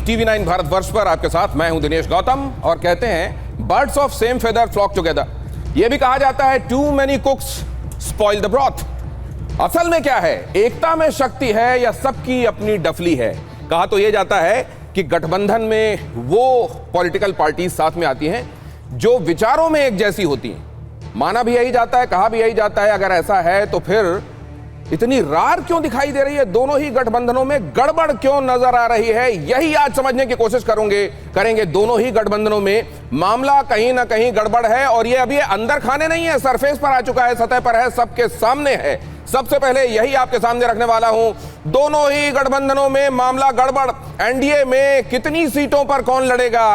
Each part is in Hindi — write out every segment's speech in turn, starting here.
TV9 भारतवर्ष पर आपके साथ मैं हूं दिनेश गौतम। और कहते हैं birds of same feather flock together. यह भी कहा जाता है too many cooks spoil the broth. असल में क्या है, एकता में शक्ति है या सबकी अपनी डफली है? कहा तो यह जाता है कि गठबंधन में वो पॉलिटिकल पार्टी साथ में आती हैं जो विचारों में एक जैसी होती हैं। माना भी यही जाता है, कहा भी यही जाता है। अगर ऐसा है तो फिर इतनी रार क्यों दिखाई दे रही है? दोनों ही गठबंधनों में गड़बड़ क्यों नजर आ रही है? यही आज समझने की कोशिश करेंगे। दोनों ही गठबंधनों में मामला कहीं ना कहीं गड़बड़ है और ये अभी अंदर खाने नहीं है, सरफेस पर आ चुका है, सतह पर है, सबके सामने है। सबसे पहले यही आपके सामने रखने वाला हूं। दोनों ही गठबंधनों में मामला गड़बड़। एनडीए में कितनी सीटों पर कौन लड़ेगा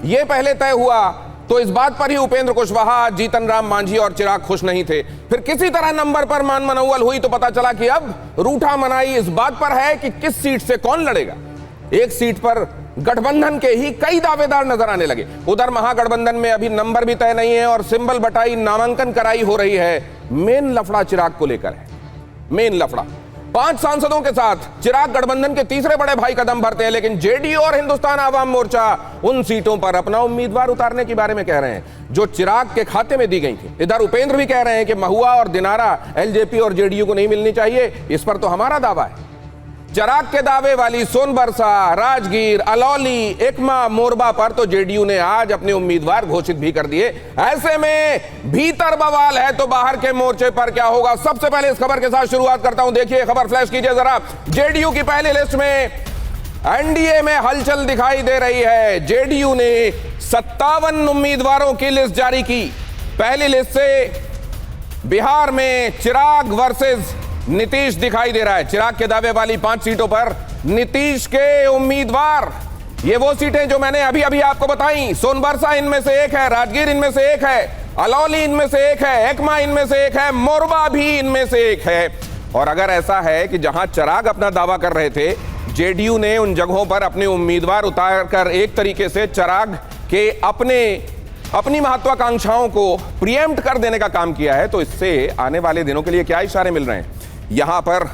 यह पहले तय हुआ तो इस बात पर ही उपेंद्र कुशवाहा, जीतन राम मांझी और चिराग खुश नहीं थे। फिर किसी तरह नंबर पर मान मनौवल हुई तो पता चला कि अब रूठा मनाई इस बात पर है कि किस सीट से कौन लड़ेगा। एक सीट पर गठबंधन के ही कई दावेदार नजर आने लगे। उधर महागठबंधन में अभी नंबर भी तय नहीं है और सिंबल बटाई, नामांकन कराई हो रही है। मेन लफड़ा चिराग को लेकर है। मेन लफड़ा 5 सांसदों के साथ चिराग गठबंधन के तीसरे बड़े भाई कदम भरते हैं, लेकिन जेडीयू और हिंदुस्तान आवाम मोर्चा उन सीटों पर अपना उम्मीदवार उतारने के बारे में कह रहे हैं जो चिराग के खाते में दी गई थी। इधर उपेंद्र भी कह रहे हैं कि महुआ और दिनारा एलजेपी और जेडीयू को नहीं मिलनी चाहिए। इस पर तो हमारा दावा है। चिराग के दावे वाली सोनबरसा, राजगीर, अलौली, एकमा, मोरबा पर तो जेडीयू ने आज अपने उम्मीदवार घोषित भी कर दिए। ऐसे में भीतर बवाल है तो बाहर के मोर्चे पर क्या होगा? सबसे पहले इस खबर के साथ शुरुआत करता हूं। देखिए खबर, फ्लैश कीजिए जरा। जेडीयू की पहली लिस्ट में एनडीए में हलचल दिखाई दे रही है। जेडीयू ने 57 उम्मीदवारों की लिस्ट जारी की। पहली लिस्ट से बिहार में चिराग वर्सेस नीतीश दिखाई दे रहा है। चिराग के दावे वाली 5 सीटों पर नीतीश के उम्मीदवार। ये वो सीटें जो मैंने अभी अभी आपको बताई। सोनबरसा इनमें से एक है, राजगीर इनमें से एक है, अलौली इनमें से एक है, एकमा इनमें से एक है, मोरबा भी इनमें से एक है। और अगर ऐसा है कि जहां चिराग अपना दावा कर रहे थे, जेडीयू ने उन जगहों पर अपने उम्मीदवार उतारकर एक तरीके से चिराग के अपनी महत्वाकांक्षाओं को प्रीएम्प्ट कर देने का काम किया है, तो इससे आने वाले दिनों के लिए क्या इशारे मिल रहे हैं? यहां पर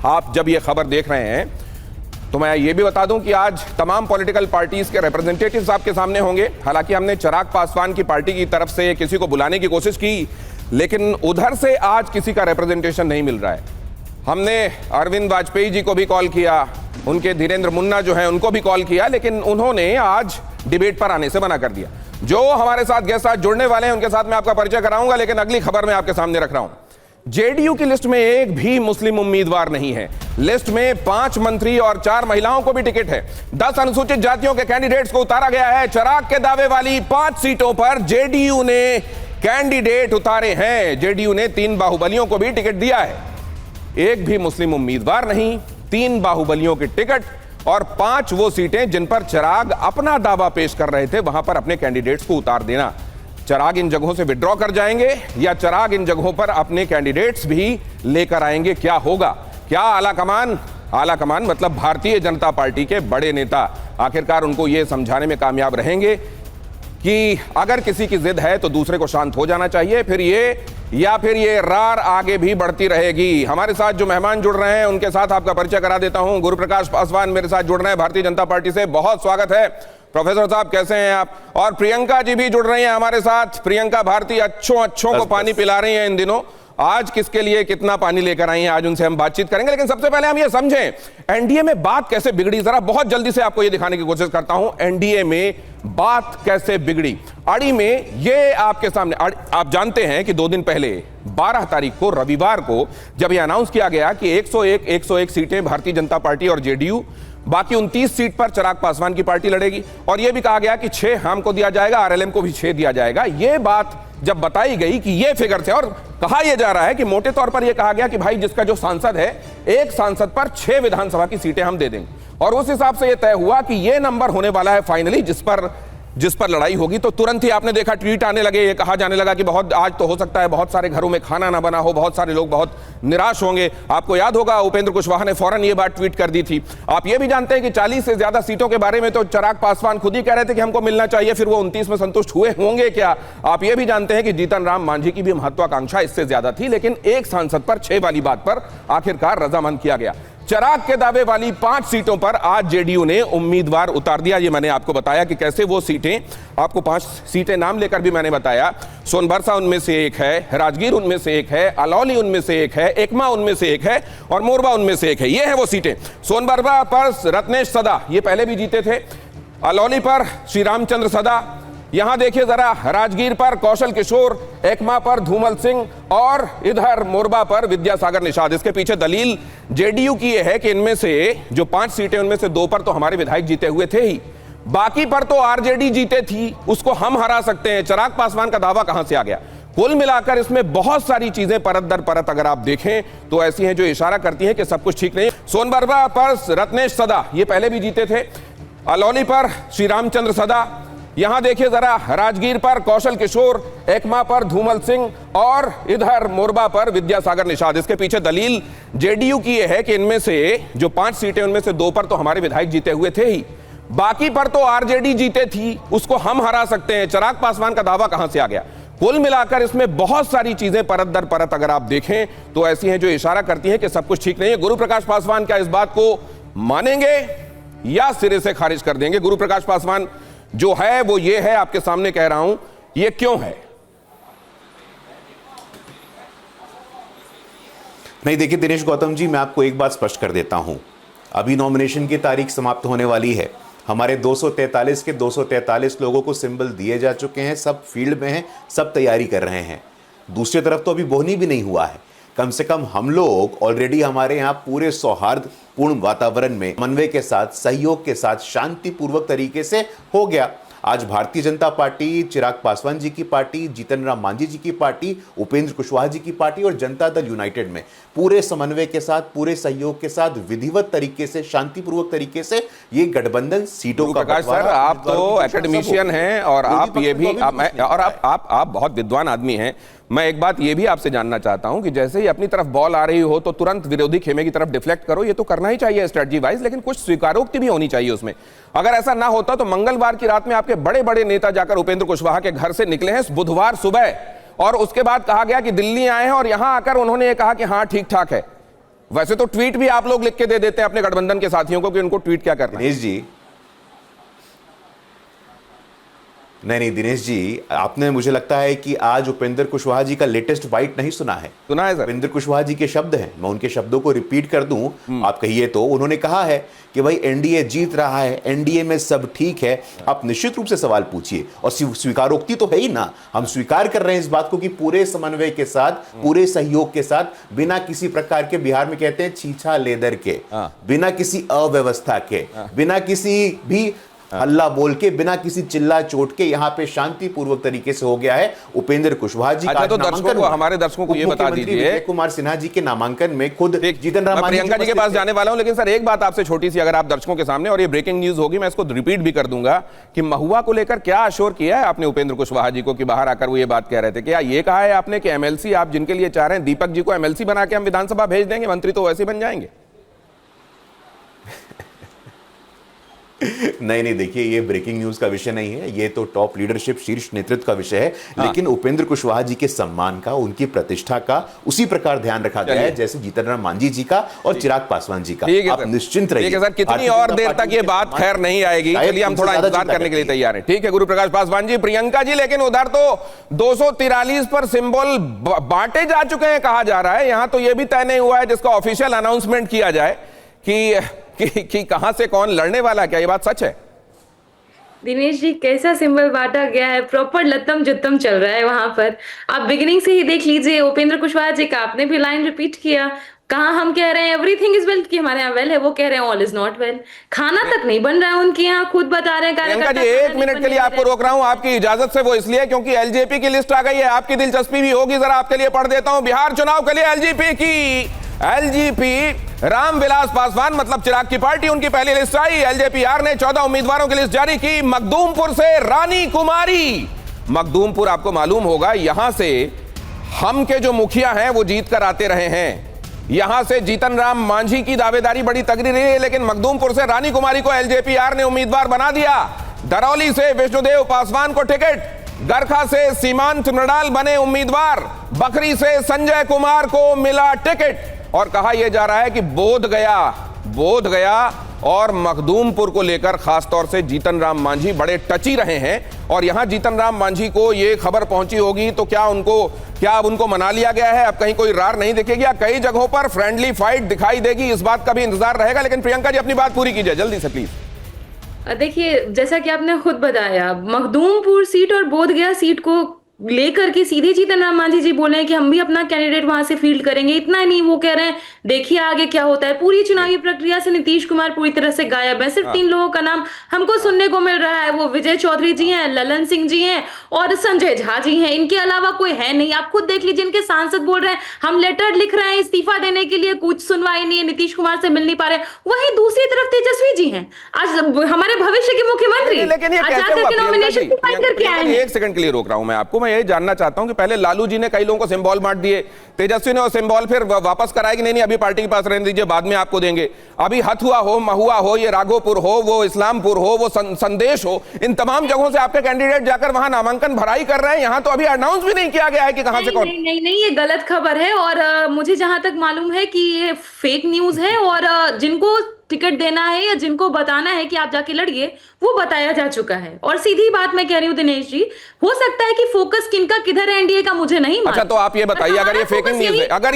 आप जब ये खबर देख रहे हैं तो मैं ये भी बता दूं कि आज तमाम पॉलिटिकल पार्टीज के रिप्रेजेंटेटिव्स आपके सामने होंगे। हालांकि हमने चिराग पासवान की पार्टी की तरफ से किसी को बुलाने की कोशिश की, लेकिन उधर से आज किसी का रिप्रेजेंटेशन नहीं मिल रहा है। हमने अरविंद वाजपेयी जी को भी कॉल किया, उनके धीरेन्द्र मुन्ना जो है उनको भी कॉल किया, लेकिन उन्होंने आज डिबेट पर आने से मना कर दिया। जो हमारे साथ गेस्ट आज जुड़ने वाले हैं उनके साथ मैं आपका परिचय कराऊंगा, लेकिन अगली खबर मैं आपके सामने रख रहा हूं। जेडीयू की लिस्ट में एक भी मुस्लिम उम्मीदवार नहीं है। लिस्ट में 5 मंत्री और 4 महिलाओं को भी टिकट है। 10 अनुसूचित जातियों के कैंडिडेट्स को उतारा गया है। चिराग के दावे वाली 5 सीटों पर जेडीयू ने कैंडिडेट उतारे हैं। जेडीयू ने 3 बाहुबलियों को भी टिकट दिया है। एक भी मुस्लिम उम्मीदवार नहीं, 3 बाहुबलियों के टिकट और 5 वो सीटें जिन पर चिराग अपना दावा पेश कर रहे थे, वहां पर अपने कैंडिडेट्स को उतार देना। चिराग इन जगहों से विड्रॉ कर जाएंगे या चिराग इन जगहों पर अपने कैंडिडेट्स भी लेकर आएंगे? क्या होगा? क्या आला कमान मतलब भारतीय जनता पार्टी के बड़े नेता आखिरकार उनको यह समझाने में कामयाब रहेंगे कि अगर किसी की जिद है तो दूसरे को शांत हो जाना चाहिए, फिर ये रार आगे भी बढ़ती रहेगी। हमारे साथ जो मेहमान जुड़ रहे हैं उनके साथ आपका परिचय करा देता हूं। गुरुप्रकाश पासवान मेरे साथ जुड़ रहे हैं भारतीय जनता पार्टी से, बहुत स्वागत है। प्रोफेसर साहब कैसे हैं आप? और प्रियंका जी भी जुड़ रही हैं हमारे साथ। प्रियंका भारती अच्छों को पानी पिला रही हैं इन दिनों। आज किसके लिए कितना पानी लेकर आई हैं, आज उनसे हम बातचीत करेंगे। लेकिन सबसे पहले हम ये समझें एनडीए में बात कैसे बिगड़ी। जरा बहुत जल्दी से आपको ये दिखाने की कोशिश करता हूं एनडीए में बात कैसे बिगड़ी। अड़ी में ये आपके सामने, आप जानते हैं कि 2 दिन पहले 12 तारीख को रविवार को जब यह अनाउंस किया गया कि 101 सीटें भारतीय जनता पार्टी और जेडीयू, बाकी 29 सीट पर चिराग पासवान की पार्टी लड़ेगी, और यह भी कहा गया कि 6 हम को दिया जाएगा, आरएलएम को भी 6 दिया जाएगा। यह बात जब बताई गई कि यह फिगर थे, और कहा यह जा रहा है कि मोटे तौर पर यह कहा गया कि भाई जिसका जो सांसद है, एक सांसद पर 6 विधानसभा की सीटें हम दे देंगे, और उस हिसाब से यह तय हुआ कि यह नंबर होने वाला है फाइनली जिस पर लड़ाई होगी। तो तुरंत ही आपने देखा ट्वीट आने लगे, ये कहा जाने लगा कि बहुत आज तो हो सकता है बहुत सारे घरों में खाना ना बना हो, बहुत सारे लोग बहुत निराश होंगे। आपको याद होगा उपेंद्र कुशवाहा ने फौरन ये बात ट्वीट कर दी थी। आप ये भी जानते हैं कि 40 से ज्यादा सीटों के बारे में तो चिराग पासवान खुद ही कह रहे थे कि हमको मिलना चाहिए, फिर वो 29 में संतुष्ट हुए होंगे क्या? आप ये भी जानते हैं कि जीतन राम मांझी की भी महत्वाकांक्षा इससे ज्यादा थी, लेकिन एक सांसद पर 6 वाली बात पर आखिरकार रजामंद किया गया। चिराग के दावे वाली 5 सीटों पर आज जेडीयू ने उम्मीदवार उतार दिया। ये मैंने आपको बताया कि कैसे वो सीटें, आपको 5 सीटें नाम लेकर भी मैंने बताया। सोनभरसा उनमें से एक है, राजगीर उनमें से एक है, अलौली उनमें से एक है, एकमा उनमें से एक है और मोरबा उनमें से एक है। ये है वो सीटें। सोनभरसा पर रत्नेश सदा, ये पहले भी जीते थे। अलौली पर श्री रामचंद्र सदा, यहां देखिए जरा, राजगीर पर कौशल किशोर, एकमा पर धूमल सिंह और इधर मोरबा पर विद्यासागर निषाद। इसके पीछे दलील जेडीयू की यह है कि इनमें से जो 5 सीटें, उनमें से 2 पर तो हमारे विधायक जीते हुए थे ही, बाकी पर तो आरजेडी जीते थी, उसको हम हरा सकते हैं। चिराग पासवान का दावा कहां से आ गया? कुल मिलाकर इसमें बहुत सारी चीजें परत दर परत अगर आप देखें तो ऐसी हैं जो इशारा करती हैं कि सब कुछ ठीक नहीं। सोनभरसा पर रत्नेश सदा, ये पहले भी जीते थे। अलौली पर श्री रामचंद्र सदा, यहां देखिए जरा, राजगीर पर कौशल किशोर, एकमा पर धूमल सिंह और इधर मोरबा पर विद्यासागर निषाद। इसके पीछे दलील जेडीयू की यह है कि इनमें से जो 5 सीटें, उनमें से 2 पर तो हमारे विधायक जीते हुए थे ही, बाकी पर तो आरजेडी जीते थी, उसको हम हरा सकते हैं। चिराग पासवान का दावा कहां से आ गया? कुल मिलाकर इसमें बहुत सारी चीजें परत दर परत अगर आप देखें तो ऐसी हैं जो इशारा करती हैं कि सब कुछ ठीक नहीं है। गुरु प्रकाश पासवान क्या इस बात को मानेंगे या सिरे से खारिज कर देंगे? गुरु प्रकाश पासवान जो है वो ये है, आपके सामने कह रहा हूं, ये क्यों है? नहीं, देखिए दिनेश गौतम जी, मैं आपको एक बात स्पष्ट कर देता हूं। अभी नॉमिनेशन की तारीख समाप्त होने वाली है। हमारे 243 के 243 लोगों को सिंबल दिए जा चुके हैं, सब फील्ड में हैं, सब तैयारी कर रहे हैं। दूसरी तरफ तो अभी बोहनी भी नहीं हुआ है। कम से कम हम लोग ऑलरेडी हमारे यहाँ पूरे सौहार्दपूर्ण वातावरण में समन्वय के साथ, सहयोग के साथ, शांतिपूर्वक तरीके से हो गया। आज भारतीय जनता पार्टी, चिराग पासवान जी की पार्टी, जीतन राम मांझी जी की पार्टी, उपेंद्र कुशवाहा जी की पार्टी और जनता दल यूनाइटेड में पूरे समन्वय के साथ, पूरे सहयोग के साथ, विधिवत तरीके से, शांतिपूर्वक तरीके से ये गठबंधन सीटों का प्रकाश सर, आप तो एकेडमिशियन हैं और आप ये भी आप बहुत विद्वान आदमी हैं। मैं एक बात ये भी आपसे जानना चाहता हूं कि जैसे ही अपनी तरफ बॉल आ रही हो तो तुरंत विरोधी खेमे की तरफ डिफ्लेक्ट करो, ये तो करना ही चाहिए स्ट्रेटजी वाइज, लेकिन कुछ स्वीकारोक्ति भी होनी चाहिए उसमें। अगर ऐसा ना होता तो मंगलवार की रात में आपके बड़े बड़े नेता जाकर उपेंद्र कुशवाहा के घर से निकले हैं बुधवार सुबह, और उसके बाद कहा गया कि दिल्ली आए हैं और यहां आकर उन्होंने ये कहा कि हाँ ठीक ठाक है। वैसे तो ट्वीट भी आप लोग लिख के दे देते हैं अपने गठबंधन के साथियों को कि उनको ट्वीट क्या करना है। दिनेश जी, नहीं दिनेश जी, आपने, मुझे लगता है कि आज उपेंद्र कुशवाहा जी का लेटेस्ट बाइट नहीं सुना है। सुना है सर? उपेंद्र कुशवाहा जी के शब्द हैं, मैं उनके शब्दों को रिपीट कर दूं, आप कहिए तो। उन्होंने कहा है कि भाई एनडीए जीत रहा है, एनडीए में सब ठीक है। आप निश्चित रूप से सवाल पूछिए, और स्वीकारोक्ति तो है ही ना। हम स्वीकार कर रहे हैं इस बात को कि पूरे समन्वय के साथ, पूरे सहयोग के साथ, बिना किसी प्रकार के, बिहार में कहते हैं छीछा लेदर के, बिना किसी अव्यवस्था के, बिना किसी भी हल्ला बोल के, बिना किसी चिल्ला चोट के, यहाँ पे शांतिपूर्वक तरीके से हो गया है। उपेंद्र कुशवाहा जी का तो दर्शकों को, हमारे दर्शकों को ये बता दीजिए, विजय कुमार सिन्हा जी के नामांकन में खुद जीतन राम मांझी प्रियंका जी के पास जाने वाला हूं, लेकिन सर एक बात आपसे छोटी सी, अगर आप दर्शकों के सामने, और ये ब्रेकिंग न्यूज होगी, मैं इसको रिपीट भी कर दूंगा, कि महुआ को लेकर क्या अश्योर किया है आपने उपेंद्र कुशवाहा जी को कि बाहर आकर वो ये बात कह रहे थे? क्या ये कहा है आपने कि एमएलसी आप जिनके लिए चाह रहे हैं, दीपक जी को एमएलसी बना के हम विधानसभा भेज देंगे, मंत्री तो वैसे बन जाएंगे? नहीं, देखिए, ये ब्रेकिंग न्यूज का विषय नहीं है, ये तो टॉप लीडरशिप, शीर्ष नेतृत्व का विषय है। लेकिन उपेंद्र कुशवाहा जी के सम्मान का, उनकी प्रतिष्ठा का उसी प्रकार ध्यान रखा गया है जैसे जीतन राम मांझी जी का और चिराग पासवान जी का। आप निश्चिंत रहिए। ठीक है सर, कितनी और देर तक ये बात खैर नहीं आएगी, चलिए हम थोड़ा इंतजार करने के लिए तैयार हैं। ठीक है गुरु प्रकाश पासवान जी, प्रियंका जी, लेकिन उधर तो 243 पर सिंबल बांटे जा चुके हैं कहा जा रहा है। यहां तो यह भी तय नहीं हुआ है जिसका ऑफिशियल अनाउंसमेंट किया जाए कि कहां से कौन लड़ने वाला है। क्या ये बात सच है? दिनेश जी, कैसा सिंबल बांटा गया है, प्रॉपर लत्तम जुत्तम चल रहा है वहां पर। आप बिगिनिंग से ही देख लीजिए, उपेंद्र कुशवाहा जी का आपने भी लाइन रिपीट किया। कहाँ हम कह रहे हैं एवरीथिंग इज वेल, कि हमारे यहाँ वेल है, वो कह रहे हैं ऑल इज नॉट वेल। खाना तक नहीं बन रहा है उनके यहाँ, खुद बता रहे हैं। प्रियंका जी, 1 मिनट के लिए आपको रोक रहा हूं आपकी इजाजत से, वो इसलिए क्योंकि एलजेपी की लिस्ट आ गई है, आपकी दिलचस्पी भी होगी, जरा आपके लिए पढ़ देता हूं। बिहार चुनाव के लिए एलजीपी रामविलास पासवान, मतलब चिराग की पार्टी, उनकी पहली लिस्ट आई। एलजेपीआर ने 14 उम्मीदवारों की लिस्ट जारी की। मखदूमपुर से रानी कुमारी, मखदूमपुर आपको मालूम होगा, यहां से हम के जो मुखिया हैं वो जीत कर आते रहे हैं। यहां से जीतन राम मांझी की दावेदारी बड़ी तगड़ी रही है, लेकिन मखदूमपुर से रानी कुमारी को एलजेपीआर ने उम्मीदवार बना दिया। दरौली से विष्णुदेव पासवान को टिकट, गरखा से सीमांत मृणाल बने उम्मीदवार, बखरी से संजय कुमार को मिला टिकट। और कहा यह जा रहा है कि बोध गया और मखदूमपुर को लेकर खासतौर से जीतन राम मांझी बड़े टची रहे हैं। और यहां जीतन राम मांझी को यह खबर पहुंची होगी तो क्या अब उनको मना लिया गया है, अब कहीं कोई रार नहीं दिखेगी या कई जगहों पर फ्रेंडली फाइट दिखाई देगी, इस बात का भी इंतजार रहेगा। लेकिन प्रियंका जी अपनी बात पूरी कीजिए जल्दी से प्लीज। देखिए, जैसा कि आपने खुद बताया, मखदूमपुर सीट और बोधगया सीट को लेकर के सीधे जीतन राम मांझी जी बोले हैं कि हम भी अपना कैंडिडेट वहां से फील्ड करेंगे। इतना नहीं, वो कह रहे हैं देखिए आगे क्या होता है। पूरी चुनावी प्रक्रिया से नीतीश कुमार पूरी तरह से गायब है। सिर्फ 3 लोगों का नाम हमको सुनने को मिल रहा है, वो विजय चौधरी जी हैं, ललन सिंह जी हैं और संजय झा जी हैं। इनके अलावा कोई है नहीं। आप खुद देख लीजिए, इनके सांसद बोल रहे हैं हम लेटर लिख रहे हैं इस्तीफा देने के लिए, कुछ सुनवाई नहीं है, नीतीश कुमार से मिल नहीं पा रहे। वहीं दूसरी तरफ तेजस्वी जी हैं, आज हमारे भविष्य के मुख्यमंत्री, नॉमिनेशन फाइल करके आए हैं। एक सेकंड के लिए रोक रहा हूं मैं आपको। मैं ये जानना चाहता हूं कि पहले लालू जी ने कई लोगों को सिंबल बांट दिए, तेजस्वी ने वो सिंबल फिर वापस कराया कि नहीं अभी पार्टी के पास रहने दीजिए, बाद में आपको देंगे। अभी हथुआ हो, महुआ हो, ये राघोपुर हो, वो इस्लामपुर हो, वो संदेश हो, इन तमाम जगहों से आपके कैंडिडेट जाकर वहां नामांकन भराई कर रहे हैं। यहां तो अभी अनाउंस भी नहीं किया गया है कि कहां से कौन। नहीं, ये गलत खबर है और मुझे जहां तक मालूम है कि ये फेक न्यूज है और जिनको टिकट देना है या जिनको बताना है कि आप जाके लड़िए, वो बताया जा चुका है। और सीधी बात मैं कह रही हूँ दिनेश जी, हो सकता है कि फोकस किनका किधर है एनडीए का मुझे नहीं मालूम। अच्छा, तो आप ये बताइए, अगर ये फेकिंग न्यूज है, अगर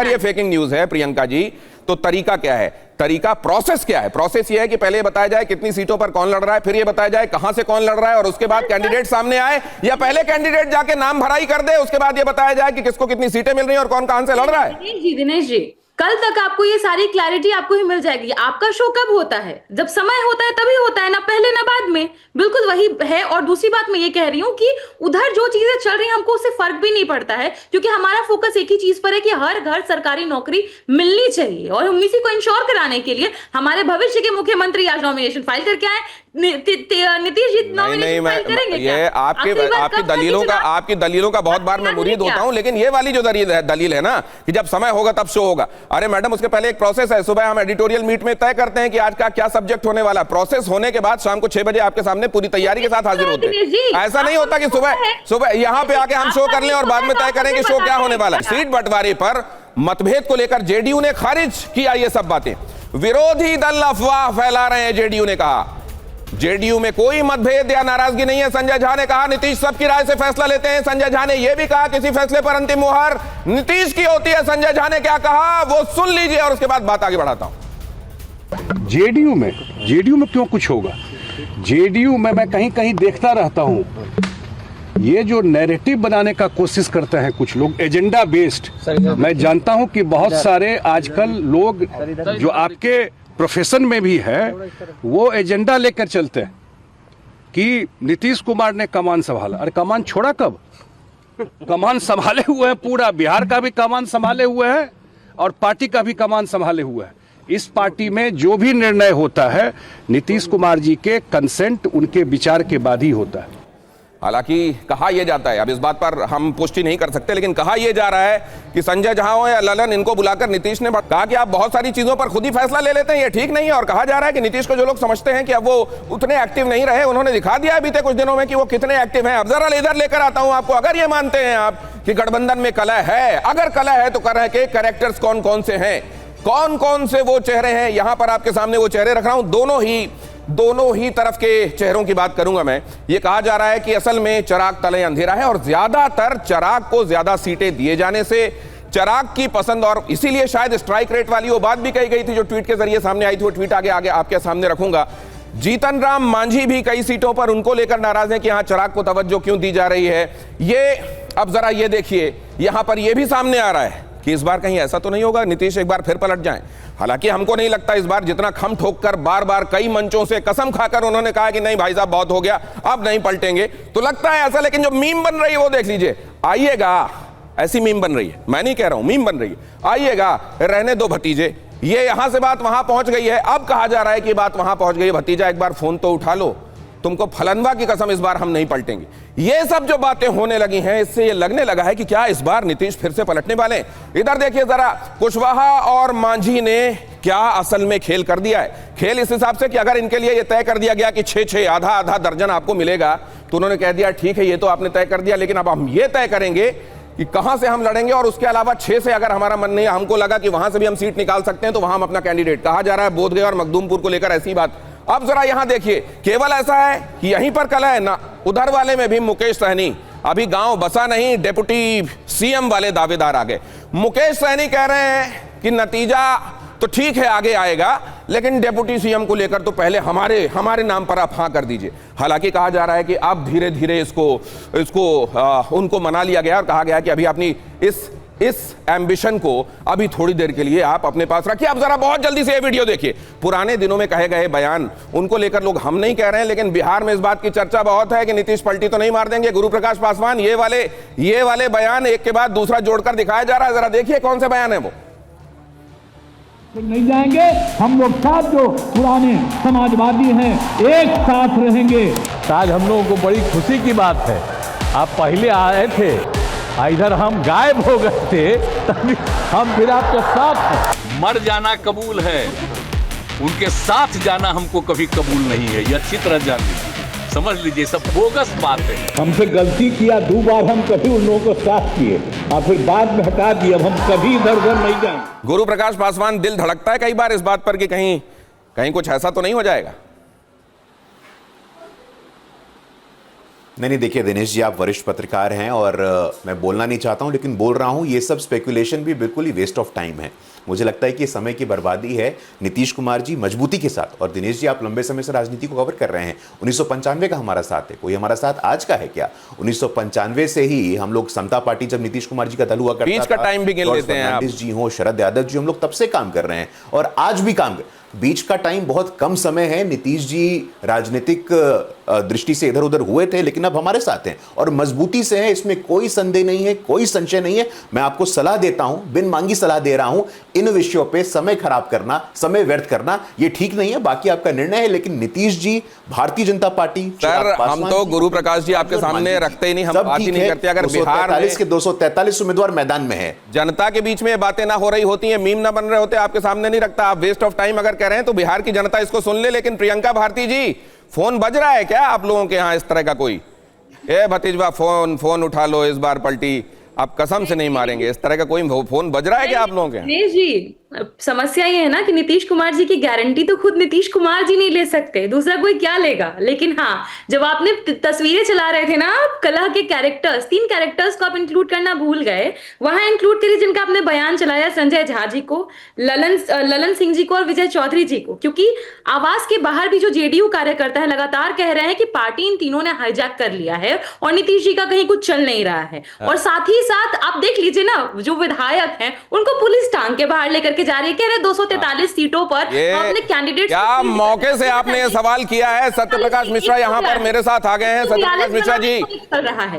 ये फेकिंग न्यूज है प्रियंका जी, तो तरीका क्या है? तरीका, प्रोसेस क्या है? प्रोसेस ये है कि पहले बताया जाए कितनी सीटों पर कौन लड़ रहा है, फिर ये बताया जाए कहां से कौन लड़ रहा है और उसके बाद कैंडिडेट सामने आए, या पहले कैंडिडेट जाके नाम भराई कर दे, उसके बाद ये बताया जाए कि किसको कितनी सीटें मिल रही हैं और कौन कहां से लड़ रहा है? दिनेश जी, कल तक आपको ये सारी क्लैरिटी आपको ही मिल जाएगी। आपका शो कब होता है? जब समय होता है तभी होता है, ना पहले ना बाद में। बिल्कुल वही है। और दूसरी बात मैं ये कह रही हूँ कि उधर जो चीजें चल रही हैं हमको उससे फर्क भी नहीं पड़ता है, क्योंकि हमारा फोकस एक ही चीज पर है कि हर घर सरकारी नौकरी मिलनी चाहिए। और हम इसी को इंश्योर कराने के लिए हमारे भविष्य के मुख्यमंत्री आज नॉमिनेशन फाइल करके आए। नीतीश जी नॉमिनेशन फाइल करेंगे क्या? ये आपकी दलीलों का बहुत बार मैं मुरीद होता हूं, लेकिन ये वाली जो दलील है ना कि जब समय होगा तब शो होगा। अरे मैडम, उसके पहले एक प्रोसेस है। सुबह हम एडिटोरियल मीट में तय करते हैं कि आज का क्या सब्जेक्ट होने वाला। प्रोसेस होने के बाद शाम को 6 बजे आपके सामने पूरी तैयारी के साथ हाजिर होते हैं। ऐसा नहीं होता कि सुबह यहां पे आके हम शो कर लें और बाद में तय करें कि शो क्या होने वाला है। सीट बंटवारे पर मतभेद को लेकर जेडीयू ने खारिज किया ये सब बातें। विरोधी दल अफवाह फैला रहे हैं, जेडीयू ने कहा। जेडीयू में कोई मतभेद या नाराजगी नहीं है, संजय झा ने कहा। नीतीश सबकी राय से फैसला लेते हैं। संजय झा ने यह भी कहा किसी फैसले पर अंतिम मुहर नीतीश की होती है। संजय झा ने क्या कहा वो सुन लीजिए और उसके बाद बात आगे बढ़ाता हूं। जेडीयू में क्यों कुछ होगा? जेडीयू में मैं कहीं कहीं देखता रहता हूं, ये जो नैरेटिव बनाने का कोशिश करते हैं कुछ लोग, एजेंडा बेस्ड। मैं जानता हूं कि बहुत सारे आजकल लोग जो आपके प्रोफेशन में भी है, वो एजेंडा लेकर चलते हैं कि नीतीश कुमार ने कमान संभाला। अरे कमान छोड़ा कब? कमान संभाले हुए हैं, पूरा बिहार का भी कमान संभाले हुए हैं और पार्टी का भी कमान संभाले हुए हैं। इस पार्टी में जो भी निर्णय होता है नीतीश कुमार जी के कंसेंट, उनके विचार के बाद ही होता है। हालांकि कहा यह जाता है, अब इस बात पर हम पुष्टि नहीं कर सकते, लेकिन कहा यह जा रहा है कि संजय झा हो या ललन, इनको बुलाकर नीतीश ने कहा कि आप बहुत सारी चीजों पर खुद ही फैसला ले लेते हैं, ये ठीक नहीं है। और कहा जा रहा है कि नीतीश को जो लोग समझते हैं कि अब वो उतने एक्टिव नहीं रहे, उन्होंने दिखा दिया है बीते कुछ दिनों में कि वो कितने एक्टिव हैं। अब जरा इधर लेकर आता हूं आपको। अगर ये मानते हैं आप कि गठबंधन में कलह है, अगर कलह है तो कलह के कैरेक्टर्स कौन कौन से हैं, कौन कौन से वो चेहरे हैं, यहां पर आपके सामने वो चेहरे रख रहा हूं। दोनों ही तरफ के चेहरों की बात करूंगा मैं। ये कहा जा रहा है कि असल में चिराग तले अंधेरा है और ज्यादातर चिराग को ज्यादा सीटें दिए जाने से चिराग की पसंद, और इसीलिए शायद स्ट्राइक रेट वाली वो बात भी कही गई थी जो ट्वीट के जरिए सामने आई थी। वो ट्वीट आगे आपके सामने रखूंगा। जीतन राम मांझी भी कई सीटों पर उनको लेकर नाराज है कि यहां चिराग को तवज्जो क्यों दी जा रही है। ये अब जरा ये देखिए, यहां पर यह भी सामने आ रहा है कि इस बार कहीं ऐसा तो नहीं होगा नीतीश एक बार फिर पलट जाएं। हालांकि हमको नहीं लगता इस बार, जितना खम ठोक कर बार बार कई मंचों से कसम खाकर उन्होंने कहा कि नहीं भाई साहब बहुत हो गया, अब नहीं पलटेंगे, तो लगता है ऐसा। लेकिन जो मीम बन रही है वो देख लीजिए, आइएगा, ऐसी मीम बन रही है, मैं नहीं कह रहा हूं, मीम बन रही है, आइएगा रहने दो भतीजे। ये यहां से बात वहां पहुंच गई है, अब कहा जा रहा है कि बात वहां पहुंच गई है, भतीजा एक बार फोन तो उठा लो, तुमको फलनवा की कसम इस बार हम नहीं पलटेंगे। ये सब जो बातें होने लगी हैं, इससे ये लगने लगा है कि क्या इस बार नीतीश फिर से पलटने वाले हैं। इधर देखिए जरा, कुशवाहा और मांझी ने क्या असल में खेल कर दिया है। खेल इस हिसाब से कि अगर इनके लिए ये तय कर दिया गया कि 6-6 आधा दर्जन आपको मिलेगा, तो उन्होंने कह दिया ठीक है ये तो आपने तय कर दिया, लेकिन अब हम ये तय करेंगे कि कहां से हम लड़ेंगे, और उसके अलावा 6 से अगर हमारा मन नहीं है, हमको लगा कि वहां से भी हम सीट निकाल सकते हैं, तो वहां हम अपना कैंडिडेट, कहा जा रहा है बोधगया और मखदूमपुर को लेकर ऐसी बात। अब जरा यहां देखिए, केवल ऐसा है कि यहीं पर कलह है ना, उधर वाले में भी मुकेश सहनी, अभी गांव बसा नहीं, डेप्यूटी सीएम वाले दावेदार आ गए। मुकेश सहनी कह रहे हैं कि नतीजा तो ठीक है आगे आएगा, लेकिन डेप्यूटी सीएम को लेकर तो पहले हमारे नाम पर आप हाँ कर दीजिए। हालांकि कहा जा रहा है कि अब धीरे धीरे इसको उनको मना लिया गया और कहा गया कि अभी अपनी इस एम्बिशन को अभी थोड़ी देर के लिए आप अपने पास रखिए। अब जरा बहुत जल्दी से ये वीडियो देखिए। पुराने दिनों में कहे गए बयान, उनको लेकर लोग हम नहीं कह रहे हैं, लेकिन बिहार में इस बात की चर्चा बहुत है कि नीतीश पलटी तो नहीं मार देंगे गुरु प्रकाश पासवान। ये वाले बयान एक के बाद दूसरा जोड़कर दिखाया जा रहा है। जरा देखिए कौन से बयान है वो। नहीं जाएंगे, हम लोग साथ जो पुराने समाजवादी हैं एक साथ रहेंगे। आज हम लोगों को बड़ी खुशी की बात है, आप पहले आए थे, इधर हम गायब हो गए थे, तभी हम फिर आपके साथ हैं। मर जाना कबूल है, उनके साथ जाना हमको कभी कबूल नहीं है, ये अच्छी तरह जान लीजिए, समझ लीजिए, सब बोगस बात है। हमसे गलती किया 2 बार, हम कभी उन लोगों को साथ किए और फिर बाद में हटा दिए। अब हम कभी इधर उधर नहीं जाएंगे। गुरु प्रकाश पासवान, दिल धड़कता है कई बार इस बात पर कि कहीं कुछ ऐसा तो नहीं हो जाएगा। नहीं देखिए दिनेश जी, आप वरिष्ठ पत्रकार हैं और मैं बोलना नहीं चाहता हूं, लेकिन बोल रहा हूं, ये सब स्पेकुलेशन भी बिल्कुल ही वेस्ट ऑफ टाइम है। मुझे लगता है कि समय की बर्बादी है। नीतीश कुमार जी मजबूती के साथ, और दिनेश जी आप लंबे समय से राजनीति को कवर कर रहे हैं, 1995 का हमारा साथ है, कोई हमारा साथ आज का है क्या? 1995 से ही हम लोग समता पार्टी, जब नीतीश कुमार जी का दल हुआ करता था, बीच का टाइम भी गिन लेते हैं आप। जी हो, शरद यादव जी, हम लोग तब से काम कर रहे हैं और आज भी काम कर। बीच का टाइम बहुत कम समय है। नीतीश जी राजनीतिक दृष्टि से इधर उधर हुए थे, लेकिन अब हमारे साथ हैं और मजबूती से हैं, इसमें कोई संदेह नहीं है, कोई संशय नहीं है। मैं आपको सलाह देता हूं, बिन मांगी सलाह दे रहा हूं, इन विषयों पे समय खराब करना, समय व्यर्थ करना ये ठीक नहीं है। बाकी आपका निर्णय है, लेकिन नीतीश जी, भारतीय जनता पार्टी, सर हम तो गुरु प्रकाश जी आपके सामने रखते ही नहीं, हम बात ही नहीं करते। अगर बिहार में 243 उम्मीदवार मैदान में है, जनता के बीच में बातें ना हो रही होती हैं, मीम ना बन रहे होते, आपके सामने नहीं रखता। आप वेस्ट ऑफ टाइम अगर कह रहे हैं तो बिहार की जनता इसको सुन ले। लेकिन प्रियंका भारती जी, फोन बज रहा है क्या आप लोगों के यहाँ इस तरह का कोई? ए भतीजवा, फोन उठा लो, इस बार पलटी आप कसम से नहीं मारेंगे। इस तरह का कोई फोन बज रहा है क्या आप लोगों के? दिनेश जी, समस्या ये है ना कि नीतीश कुमार जी की गारंटी तो खुद नीतीश कुमार जी नहीं ले सकते, दूसरा कोई क्या लेगा। लेकिन हाँ, जब आपने तस्वीरें चला रहे थे ना, कलह के कैरेक्टर्स, 3 कैरेक्टर्स को आप इंक्लूड करना भूल गए। वहां इंक्लूड करिए जिनका आपने बयान चलाया, संजय झा जी को, ललन सिंह जी को और विजय चौधरी जी को, क्योंकि आवास के बाहर भी जो जेडीयू कार्यकर्ता है लगातार कह रहे हैं कि पार्टी इन तीनों ने हाईजैक कर लिया है और नीतीश जी का कहीं कुछ चल नहीं रहा है। और साथ ही साथ आप देख लीजिए ना, जो विधायक हैं उनको पुलिस टांग के बाहर लेकर के जा रही है, कह रहे 243 सीटों पर अपने कैंडिडेट। क्या मौके से आपने ये सवाल किया है? सत्यप्रकाश मिश्रा यहाँ पर मेरे साथ आ गए हैं। सत्यप्रकाश मिश्रा जी,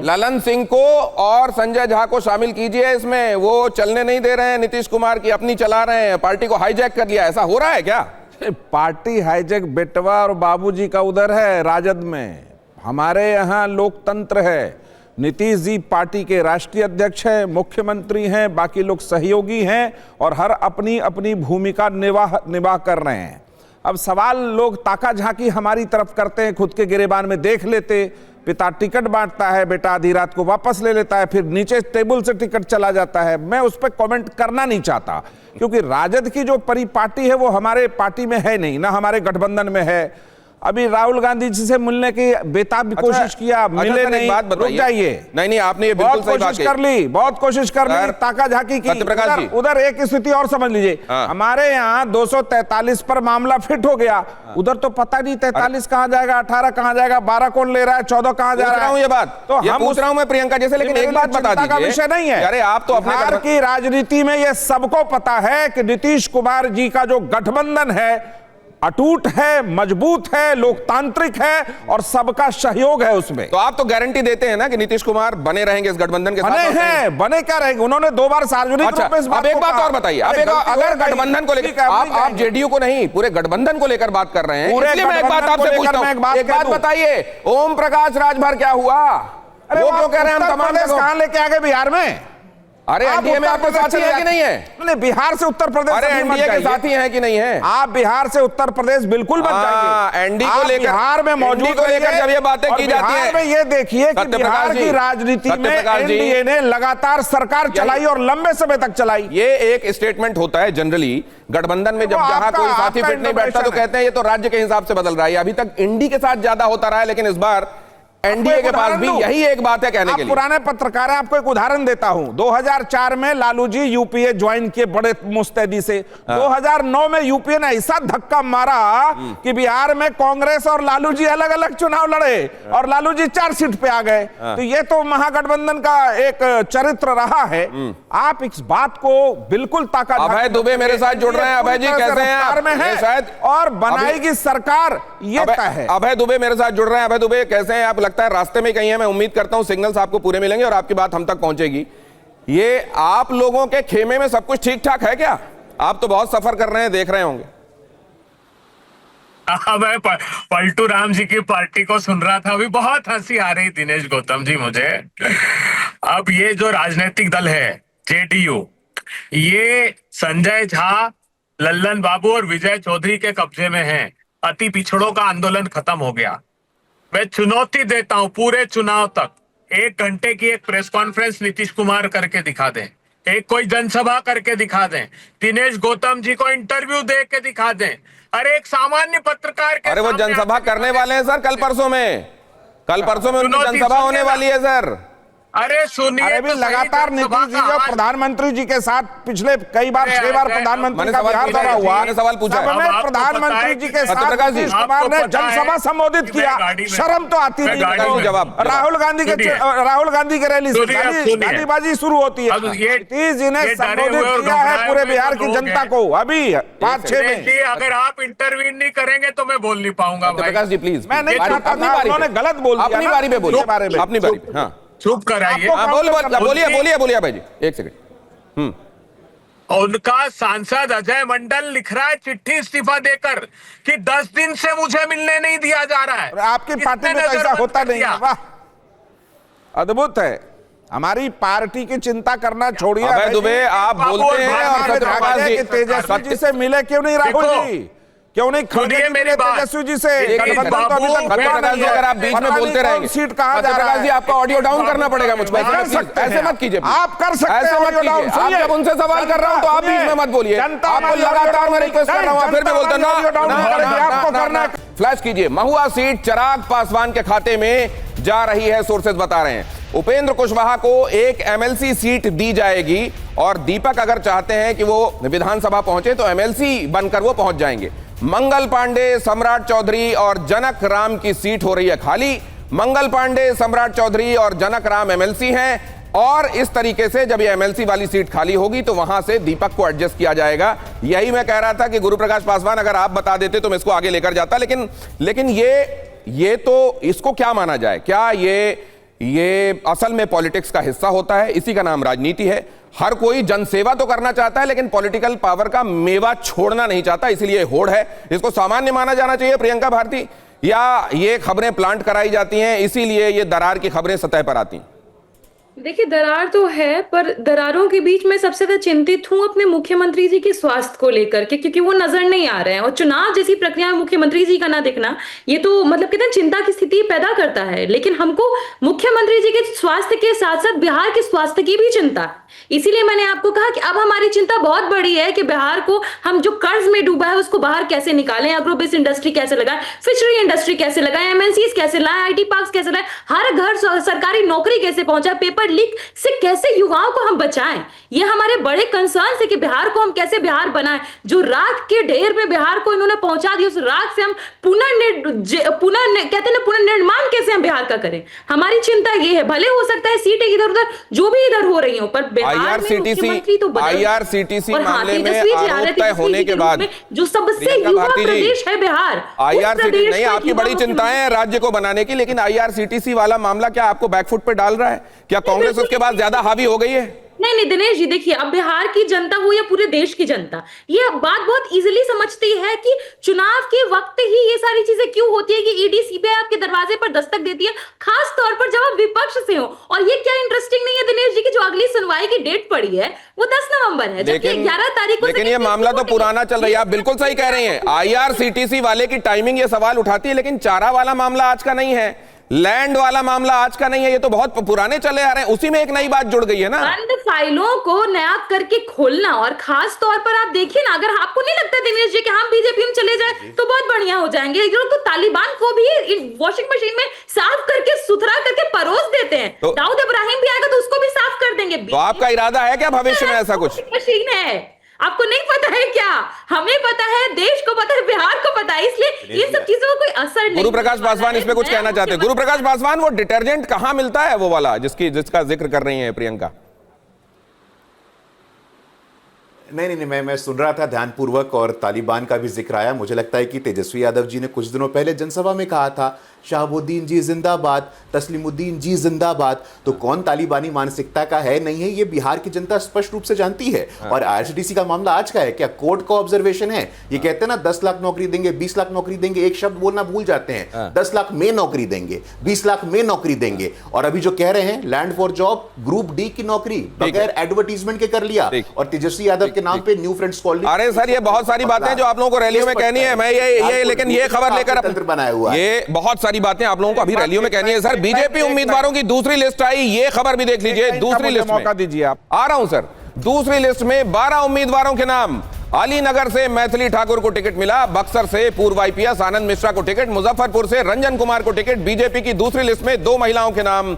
ललन सिंह को और संजय झा को शामिल कीजिए इसमें। वो चलने नहीं दे रहे हैं नीतीश कुमार की, अपनी चला रहे हैं, पार्टी को हाईजैक कर लिया, ऐसा हो रहा है क्या? पार्टी हाईजैक बेटवा और बाबूजी का उधर है राजद में, हमारे यहाँ लोकतंत्र है। नीतीश जी पार्टी के राष्ट्रीय अध्यक्ष हैं, मुख्यमंत्री हैं, बाकी लोग सहयोगी हैं और हर अपनी अपनी भूमिका निभा कर रहे हैं। अब सवाल लोग ताका झांकी हमारी तरफ करते हैं, खुद के गिरेबान में देख लेते। पिता टिकट बांटता है, बेटा आधी रात को वापस ले लेता है, फिर नीचे टेबल से टिकट चला जाता है। मैं उस पर कमेंट करना नहीं चाहता, क्योंकि राजद की जो परिपाटी है वो हमारे पार्टी में है नहीं, ना हमारे गठबंधन में है। अभी राहुल गांधी जी से मिलने की बेताब कोशिश किया, मिले नहीं। बात बताइए। रुक जाइए। नहीं, आपने ये बिल्कुल सही बात कही। बहुत कोशिश कर ली, ताका झाकी की। उधर एक स्थिति और समझ लीजिए, हमारे यहाँ 243 पर मामला फिट हो गया, उधर तो पता नहीं 43 कहाँ जाएगा, 18 कहाँ जाएगा, 12 कौन ले रहा है, 14 कहाँ जा रहा है। ये बात तो हम पूछ रहा हूं मैं प्रियंका जैसे, लेकिन एक बात बता दीजिए, का विषय नहीं है। अरे आप तो अपने बिहार की राजनीति में ये सबको पता है कि नीतीश कुमार जी का जो गठबंधन है अटूट है, मजबूत है, लोकतांत्रिक है और सबका सहयोग है उसमें। तो आप तो गारंटी देते हैं ना कि नीतीश कुमार बने रहेंगे इस गठबंधन के साथ? बने हैं, बने क्या रहेंगे, उन्होंने 2 बार सार्वजनिक रूप में इस बात अब एक बात और बताइए, अगर गठबंधन को लेकर आप जेडीयू को नहीं पूरे गठबंधन को लेकर बात कर रहे हैं, इसलिए मैं एक बात आपसे पूछता हूं, एक बात बताइए, ओम प्रकाश राजभर क्या हुआ? वो क्यों कह रहे हैं हम तमाम कहां लेके आ गए बिहार में? अरे एनडीए में आपके साथी है कि नहीं है? नहीं, बिहार से उत्तर प्रदेश अरे एनडीए के साथी हैं कि नहीं है? आप बिहार से उत्तर प्रदेश बिल्कुल मत जाइए। एनडी को लेकर बिहार में मौजूद को लेकर जब ये बातें की जाती हैं, में ये देखिए कि बिहार की राजनीति में एनडीए ने लगातार सरकार चलाई और लंबे समय तक चलाई। ये एक स्टेटमेंट होता है जनरली गठबंधन में, जब जहां कोई साथी फिट नहीं बैठता तो कहते हैं ये तो राज्य के हिसाब से बदल रहा है। अभी तक इंडी के साथ ज्यादा होता रहा है, लेकिन इस बार एनडीए के पास भी यही एक बात है कहने के लिए। पुराने पत्रकार हैं, आपको एक उदाहरण देता हूं। 2004 में लालू जी यूपीए ज्वाइन किए बड़े मुस्तैदी से। 2009 में यूपीए ने ऐसा धक्का मारा कि बिहार में कांग्रेस और लालू जी अलग अलग चुनाव लड़े और लालू जी 4 सीट पे आ गए। तो ये तो महागठबंधन का एक चरित्र रहा है। आप इस बात को बिल्कुल ताकत। अभय दुबे मेरे साथ जुड़ रहे हैं। अभय जी कैसे हैं आप? शायद और बनाएगी सरकार, ये तय है। अभय दुबे मेरे साथ जुड़ रहे हैं। अभय दुबे कैसे हैं आप? लगता है रास्ते में कहीं है। मैं उम्मीद करता हूं सिग्नल्स आपको पूरे मिलेंगे और आपकी बात हम तक पहुंचेगी। ये आप लोगों के खेमे में सब कुछ ठीक ठाक है क्या? आप तो बहुत सफर कर रहे हैं, देख रहे होंगे। मैं पलटू राम जी की पार्टी को सुन रहा था, अभी बहुत हंसी आ रही दिनेश गौतम जी मुझे। अब ये जो राजनीतिक दल है जेडीयू, ये संजय झा, लल्लन बाबू और विजय चौधरी के कब्जे में है। अति पिछड़ों का आंदोलन खत्म हो गया। मैं चुनौती देता हूं पूरे चुनाव तक 1 घंटे की एक प्रेस कॉन्फ्रेंस नीतीश कुमार करके दिखा दें, एक कोई जनसभा करके दिखा दें, दिनेश गौतम जी को इंटरव्यू दे के दिखा दें। अरे एक सामान्य पत्रकार के अरे वो जनसभा करने वाले हैं सर, कल परसों में उनकी जनसभा होने वाली है सर। अरे सुनिए, अरे भी लगातार नीतीश जी और प्रधानमंत्री जी के साथ पिछले कई बार 6 बार प्रधानमंत्री का बिहार दौरा हुआ। मैंने सवाल पूछा है। प्रधानमंत्री जी के साथ नीतीश कुमार ने जनसभा संबोधित किया, शर्म तो आती नहीं। जवाब राहुल गांधी की रैली से गालीबाजी शुरू होती है। नीतीश जी ने संबोधित किया है पूरे बिहार की जनता को अभी 5-6 में। अगर आप इंटरव्यू नहीं करेंगे तो मैं बोल नहीं पाऊंगा। प्रकाश जी प्लीज, मैं नहीं चाहता था, उन्होंने गलत बोल दिया। अपनी बारी पे बोलिए, अपनी बारी पे। हाँ चुप कराइए। बोलिए भाई जी, एक सेकंड। उनका सांसद अजय मंडल लिख रहा है चिट्ठी इस्तीफा देकर कि 10 दिन से मुझे मिलने नहीं दिया जा रहा है। आपकी पार्टी में तो ऐसा होता नहीं है। वाह, अद्भुत है। हमारी पार्टी की चिंता करना छोड़िए। अभय दुबे आप बोलते हैं और तेजस्वी जी से मिले क्यों नहीं राहुल जी? क्यों नहीं खड़े मेरे तेजस्वी जी से? अगर आप बीच में बोलते रहेंगे सीट कहां जा रहा है? जी आपका ऑडियो डाउन करना पड़ेगा मुझ पर। ऐसे मत कीजिए, आप कर सकते हैं ऑडियो डाउन। आप जब उनसे सवाल कर रहा हूं तो आप बीच में मत बोलिए। आपको लगातार मैं रिक्वेस्ट कर रहा हूं, फिर भी बोलते ना। फ्लैश कीजिए, महुआ सीट चिराग पासवान के खाते में जा रही है, सोर्सेज बता रहे हैं। उपेंद्र कुशवाहा को एक एमएलसी सीट दी जाएगी और दीपक अगर चाहते हैं कि वो विधानसभा पहुंचे तो एमएलसी बनकर वो पहुंच जाएंगे। मंगल पांडे, सम्राट चौधरी और जनक राम की सीट हो रही है खाली। मंगल पांडे, सम्राट चौधरी और जनक राम एमएलसी हैं और इस तरीके से जब ये एमएलसी वाली सीट खाली होगी तो वहां से दीपक को एडजस्ट किया जाएगा। यही मैं कह रहा था कि गुरु प्रकाश पासवान अगर आप बता देते तो मैं इसको आगे लेकर जाता, लेकिन ये तो इसको क्या माना जाए? क्या ये असल में पॉलिटिक्स का हिस्सा होता है? इसी का नाम राजनीति है। हर कोई जनसेवा तो करना चाहता है लेकिन पॉलिटिकल पावर का मेवा छोड़ना नहीं चाहता, इसलिए होड़ है। इसको सामान्य माना जाना चाहिए प्रियंका भारती, या ये खबरें प्लांट कराई जाती हैं इसीलिए ये दरार की खबरें सतह पर आती हैं? देखिए, दरार तो है, पर दरारों के बीच में सबसे ज्यादा चिंतित हूं अपने मुख्यमंत्री जी के स्वास्थ्य को लेकर के, क्योंकि वो नजर नहीं आ रहे हैं और चुनाव जैसी प्रक्रिया में मुख्यमंत्री जी का ना दिखना, ये तो मतलब कहते हैं चिंता की स्थिति पैदा करता है। लेकिन हमको मुख्यमंत्री जी के स्वास्थ्य के साथ साथ बिहार के स्वास्थ्य की भी चिंता है। इसीलिए मैंने आपको कहा कि अब हमारी चिंता बहुत बड़ी है कि बिहार को हम जो कर्ज में डूबा है उसको बाहर कैसे निकालें, एग्रो बेस्ड इंडस्ट्री कैसे लगाएं, फिशरी इंडस्ट्री कैसे लगाएं, एमएनसीज कैसे लाएं, आईटी पार्क्स कैसे लाएं, हर घर सरकारी नौकरी कैसे पहुंचाएं, पेपर लीक से कैसे युवाओं को हम बचाएं। ये हमारे बड़े कंसर्न है कि बिहार को हम कैसे बिहार बनाएं। जो राख के ढेर में बिहार को इन्होंने पहुंचा दिया, उस राख से हम पुनर्निर्माण कैसे हम बिहार का करें। हमारी चिंता ये है। भले हो सकता है सीटें इधर उधर जो भी इधर हो रही हो, पर आईआरसीटीसी मामले में आरोप तय होने के बाद जो सबसे युवा प्रदेश है बिहार, आईआरसीटीसी नहीं, आपकी बड़ी चिंताएं हैं राज्य को बनाने की, लेकिन आईआरसीटीसी वाला मामला क्या आपको बैकफुट पे डाल रहा है? क्या कांग्रेस उसके बाद ज्यादा हावी हो गई है? नहीं दिनेश जी, देखिए, अब बिहार की जनता हो या पूरे देश की जनता, ये बात बहुत इजीली समझती है कि चुनाव के वक्त ही ये सारी चीजें क्यों होती है कि ईडी सीबीआई आपके दरवाजे पर दस्तक देती है, खास तौर पर जब आप विपक्ष से हो। और ये क्या इंटरेस्टिंग नहीं है दिनेश जी की जो अगली सुनवाई की डेट पड़ी है वो 10 नवंबर है, जबकि 11 तारीख को लेकिन ये मामला तो पुराना चल रही है। आप बिल्कुल सही कह रही हैं, IRCTC वाले की टाइमिंग ये सवाल उठाती है, लेकिन चारा वाला मामला आज का नहीं है, लैंड वाला मामला आज का नहीं है, ये तो बहुत पुराने चले आ रहे हैं। उसी में एक नई बात जुड़ गई है ना, बंद फाइलों को नया करके खोलना। और खास तौर पर आप देखिए ना, अगर आपको नहीं लगता दिनेश जी कि हम बीजेपी में चले जाए तो बहुत बढ़िया हो जाएंगे, ये लोग तो तालिबान को भी वॉशिंग मशीन में साफ करके सुथरा करके परोस देते हैं। तो दाऊद इब्राहिम भी आएगा तो उसको भी साफ कर देंगे। तो आपका इरादा है क्या भविष्य में ऐसा कुछ? मशीन है, आपको नहीं पता है क्या? हमें पता है, देश को पता है, बिहार को पता है, इसलिए इन सब चीजों का कोई असर नहीं। गुरु प्रकाश पासवान इसमें कुछ कहना चाहते हैं? गुरु प्रकाश पासवान, वो डिटर्जेंट कहां मिलता है वो वाला जिसका जिक्र कर रही है प्रियंका? नहीं, मैं सुन रहा था ध्यानपूर्वक और तालिबान का भी जिक्र आया। मुझे लगता है कि तेजस्वी यादव जी ने कुछ दिनों पहले जनसभा में कहा था शहाबुद्दीन जी जिंदाबाद, तस्लीमुद्दीन जी जिंदाबाद। तो कौन तालिबानी मानसिकता का है नहीं है ये बिहार की जनता स्पष्ट रूप से जानती है। और IRCTC का मामला आज का है क्या? कोर्ट का ऑब्जर्वेशन है। ये कहते हैं ना 10 लाख नौकरी देंगे, 20 लाख नौकरी देंगे, एक शब्द बोलना भूल जाते हैं। 10 लाख में नौकरी देंगे, 20 लाख में नौकरी देंगे। और अभी जो कह रहे हैं land for job group D की नौकरी बगैर एडवर्टीजमेंट के कर लिया, और तेजस्वी यादव के नाम पे न्यू फ्रेंड्स कॉलोनी। अरे सर, ये बहुत सारी बातें जो आप लोगों को रैलियों में कहनी है, मैं ये लेकिन ये खबर लेकर तंत्र बनाया हुआ है। ये बहुत सारी बातें आप लोगों को अभी रैलियों में कहनी है। सर, बीजेपी उम्मीदवारों की दूसरी लिस्ट आई, ये खबर भी देख लीजिए। दूसरी लिस्ट मौका दीजिए आप। आ रहा हूं सर। दूसरी लिस्ट में 12 उम्मीदवारों के नाम। अलीनगर से मैथिली ठाकुर को टिकट मिला, बक्सर से पूर्व IPS आनंद मिश्रा को टिकट, मुजफ्फरपुर से रंजन कुमार को टिकट। बीजेपी की दूसरी लिस्ट में 2 महिलाओं के नाम।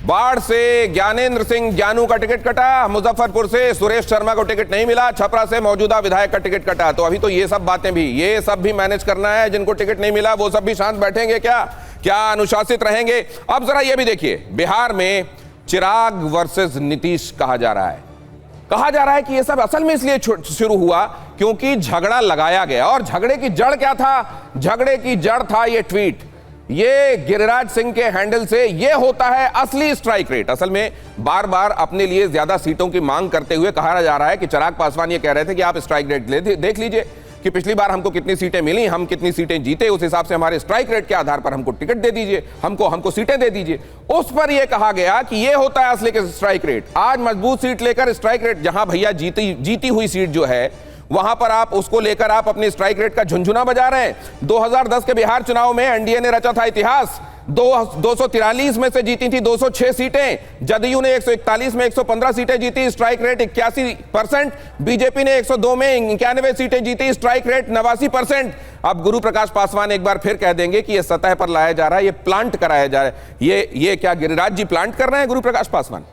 बाढ़ से ज्ञानेंद्र सिंह ज्ञानू का टिकट कटा, मुजफ्फरपुर से सुरेश शर्मा को टिकट नहीं मिला, छपरा से मौजूदा विधायक का टिकट कटा। तो अभी तो ये सब बातें भी, ये सब भी मैनेज करना है। जिनको टिकट नहीं मिला वो सब भी शांत बैठेंगे क्या अनुशासित रहेंगे? अब जरा ये भी देखिए, बिहार में चिराग वर्सेस नीतीश कहा जा रहा है कि ये सब असल में इसलिए शुरू हुआ क्योंकि झगड़ा लगाया गया। और झगड़े की जड़ क्या था? झगड़े की जड़ था ये ट्वीट, ये गिरिराज सिंह के हैंडल से। ये होता है असली स्ट्राइक रेट। असल में बार बार अपने लिए ज्यादा सीटों की मांग करते हुए कहा जा रहा है कि चिराग पासवान ये कह रहे थे कि आप स्ट्राइक रेट देख लीजिए कि पिछली बार हमको कितनी सीटें मिली, हम कितनी सीटें जीते, उस हिसाब से हमारे स्ट्राइक रेट के आधार पर हमको टिकट दे दीजिए, हमको सीटें दे दीजिए। उस पर यह कहा गया कि यह होता है असली के स्ट्राइक रेट। आज मजबूत सीट लेकर स्ट्राइक रेट, जहां भैया जीती हुई सीट जो है वहां पर आप उसको लेकर आप अपने स्ट्राइक रेट का झुनझुना बजा रहे हैं। 2010 के बिहार चुनाव में एनडीए ने रचा था इतिहास। 243 में से जीती थी 206 सीटें, जदयू ने 141 में 115 सीटें जीती, स्ट्राइक रेट 81%। बीजेपी ने 102 में 91 सीटें जीती, स्ट्राइक रेट 89%। अब गुरु प्रकाश पासवान एक बार फिर कह देंगे कि यह सतह पर लाया जा रहा है, यह प्लांट कराया जा रहा है। ये क्या गिरिराज जी प्लांट कर रहे हैं गुरु प्रकाश पासवान?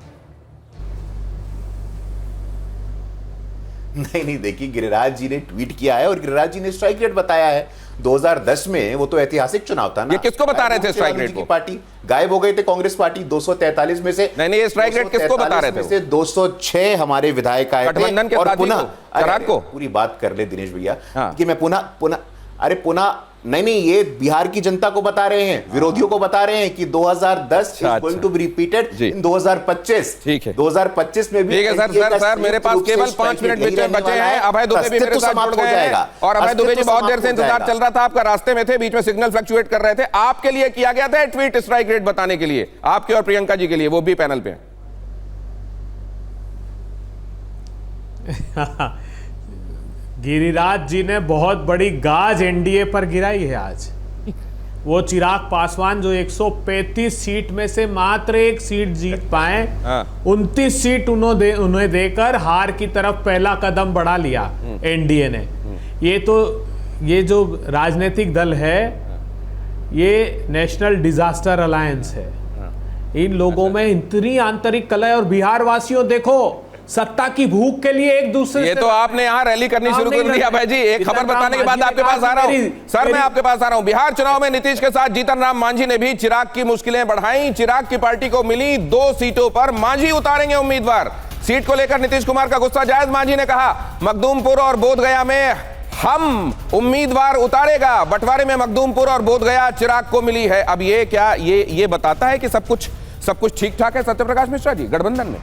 नहीं, देखिए गिरिराज जी ने ट्वीट किया है और गिरिराज जी ने स्ट्राइक रेट बताया है। 2010 में वो तो ऐतिहासिक चुनाव था ना। ये किसको बता रहे थे स्ट्राइक रेट को? पार्टी गायब हो गई थी, कांग्रेस पार्टी। 243 में से नहीं, ये स्ट्राइक रेट किसको बता रहे थे? 206 हमारे विधायक आए थे। और पुनः चिराग को पूरी बात कर ले दिनेश भैया कि मैं पुनः नहीं, ये बिहार की जनता को बता रहे हैं, विरोधियों को बता रहे हैं कि 2010 is going to be repeated in 2025। ठीक है, 2025 में भी। ठीक है सर, मेरे पास केवल 5 मिनट बचे हैं। अभय दुबे भी मेरे साथ जुड़ गए हैं और अभय दुबे जी बहुत देर से इंतजार चल रहा था आपका, रास्ते में थे, बीच में सिग्नल फ्लक्चुएट कर रहे थे। आपके लिए किया गया था ट्वीट स्ट्राइक रेट बताने के लिए, आपके और प्रियंका जी के लिए, वो भी पैनल पे गिरिराज जी ने बहुत बड़ी गाज एनडीए पर गिराई है आज। वो चिराग पासवान जो 135 सीट में से मात्र 1 सीट जीत पाए, 29 सीट उन्हें देकर हार की तरफ पहला कदम बढ़ा लिया एनडीए ने। ये जो राजनीतिक दल है ये नेशनल डिजास्टर अलायंस है। इन लोगों में इतनी आंतरिक कलह, और बिहार वासियों देखो सत्ता की भूख के लिए एक दूसरे ये तो आपने यहाँ रैली करनी शुरू कर दी भाई जी। एक खबर बताने के बाद आपके पास आ रहा हूँ सर, मैं आपके पास आ रहा हूँ। बिहार चुनाव में नीतीश के साथ जीतन राम मांझी ने भी चिराग की मुश्किलें बढ़ाई। चिराग की पार्टी को मिली 2 सीटों पर मांझी उतारेंगे उम्मीदवार। सीट को लेकर नीतीश कुमार का गुस्सा जायज। मांझी ने कहा मखदूमपुर और बोधगया में हम उम्मीदवार उतारेगा। बंटवारे में मखदूमपुर और बोधगया चिराग को मिली है। अब ये क्या ये बताता है कि सब कुछ ठीक ठाक है सत्यप्रकाश मिश्रा जी गठबंधन में?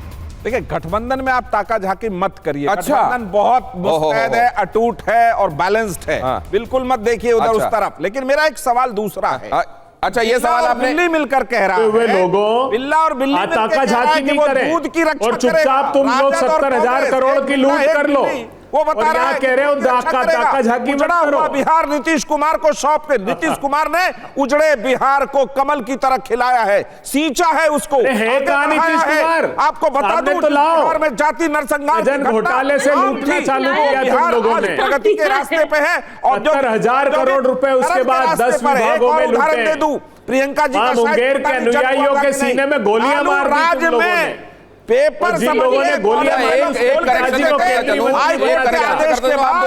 देखिए, गठबंधन में आप ताका झाकी मत करिए। अच्छा। गठबंधन बहुत मुस्तैद है, अटूट है और बैलेंस्ड है। हाँ। बिल्कुल मत देखिए उधर अच्छा। उस तरफ। लेकिन मेरा एक सवाल दूसरा है। अच्छा, ये बिल्ला सवाल और आपने बिल्ली मिलकर कह रहा वे है, लोगों बिल्ला और बिल्ली मिलकर ताका कह रहा है झाकी कि नहीं वो करें दूध की रक्षा और चुपचाप करेगा। तुम लोग राजद और 70,000 कांग्रेस, करोड़ की एक लूट बिल्ला, कर एक लो। बिल्ली। वो बता और रहा यहाँ है कह रहे हो ताका झाकी मत उजड़ा करो। हुआ बिहार नीतीश कुमार को सौंप के, नीतीश कुमार ने उजड़े बिहार को कमल की तरह खिलाया है, सींचा है उसको। अरे है आगे कहाँ बढ़ाया नीतीश है। कुमार? आपको बता सामने दूं, तो लाओ। बिहार में जाति नरसंहार की सृजन घटना घोटाले से आम लूटना थी। चालू किया तुम बिहार लोगों आज ने। प्रगति के रास्ते पे है और जो 70,000 करोड़ रुपए उसके बाद 10 विभागों में उदाहरण लूटे। दे दूं, प्रियंका जी का शायद मुंगेर पता के नहीं जब अनुयायियों हुआ के कि नहीं। सीने में गोलियां आलू मार दी राज तुम लोगों में ने। पेपर और जिन लोगों ने गोलियां मारी, एक करेक्शन करके चलूं,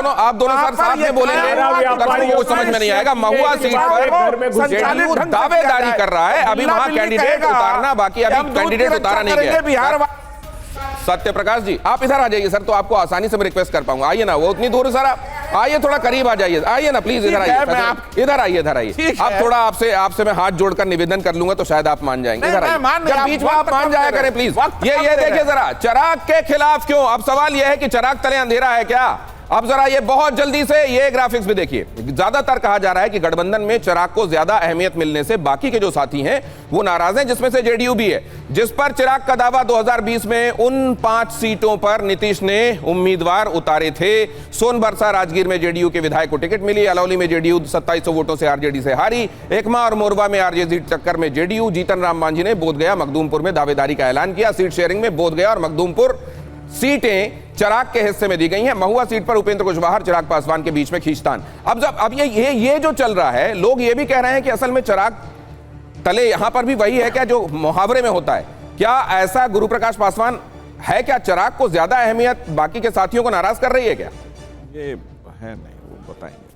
आप दोनों सर साथ में बोलेंगे, दर्शकों को समझ में नहीं आएगा। महुआ सीट पर जेडीयू दावेदारी कर रहा है, अभी वहां कैंडिडेट उतारना बाकी, अभी कैंडिडेट उतारा नहीं गया। बिहार सत्य प्रकाश जी, आप इधर आ जाइए सर, तो आपको आसानी से मैं रिक्वेस्ट कर पाऊंगा। आइए ना, वो उतनी दूर सर, आप आइए, थोड़ा करीब आ जाइए, आइए ना प्लीज, इधर आइए, इधर आइए, इधर आइए। अब थोड़ा आपसे मैं हाथ जोड़कर निवेदन कर लूंगा तो शायद आप मान जाएंगे। इधर आइए, जब बीच में आप मान जाया करें प्लीज। ये देखिए जरा, चिराग के खिलाफ क्यों? अब सवाल यह है कि चिराग तले अंधेरा है क्या? अब जरा ये बहुत जल्दी से ये ग्राफिक्स भी देखिए। ज्यादातर कहा जा रहा है कि गठबंधन में चिराग को ज्यादा अहमियत मिलने से बाकी के जो साथी हैं वो नाराज हैं, जिसमें से जेडीयू भी है, जिस पर चिराग का दावा 2020 में उन 5 सीटों पर नीतीश ने उम्मीदवार उतारे थे। सोनबरसा राजगीर में जेडीयू के विधायक को टिकट मिली, अलौली में जेडीयू 2700 वोटों से आरजेडी से हारी, एकमा और मोरवा में आरजेडी टक्कर में जेडीयू। जीतन राम मांझी ने बोधगया मखदूमपुर में दावेदारी का ऐलान किया। सीट शेयरिंग में बोधगया और मखदूमपुर सीटें चिराग के हिस्से में दी गई हैं। महुआ सीट पर उपेंद्र कुशवाहा, चिराग पासवान के बीच में खींचतान। अब ये जो चल रहा है, लोग ये भी कह रहे हैं कि असल में चिराग तले यहां पर भी वही है क्या जो मुहावरे में होता है? क्या ऐसा गुरु प्रकाश पासवान है क्या? चिराग को ज्यादा अहमियत बाकी के साथियों को नाराज कर रही है क्या? ये है नहीं, वो बताएंगे।